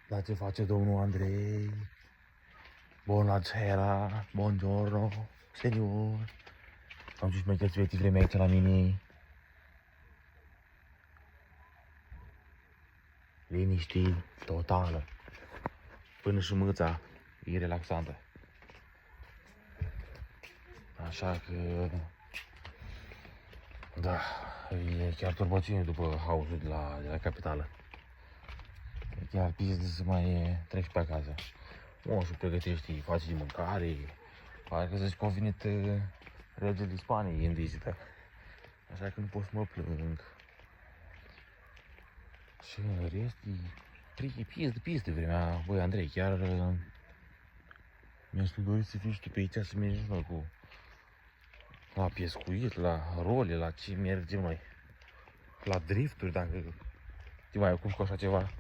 La ce face domnul Andrei? Buonasera, buongiorno, senior. Am zis mai că vremea aici la mine. Liniști totală. Până și mâța e relaxantă. Așa că... Da, e chiar turbațiune după haosul de la capitală. E chiar pizde să mai treci pe acasă. Moșul pregătești, faci de mâncare. Parcă să-și convenit regele Spaniei în vizită. Așa că nu pot să mă plâng. Și în rest e pizde vremea. Băi, Andrei, chiar mi-aș fi dorit să fii și tu pe aici, să mergi noi cu la pescuit, la role, la ce mergem noi. La drifturi, dacă te mai ocupi cu așa ceva.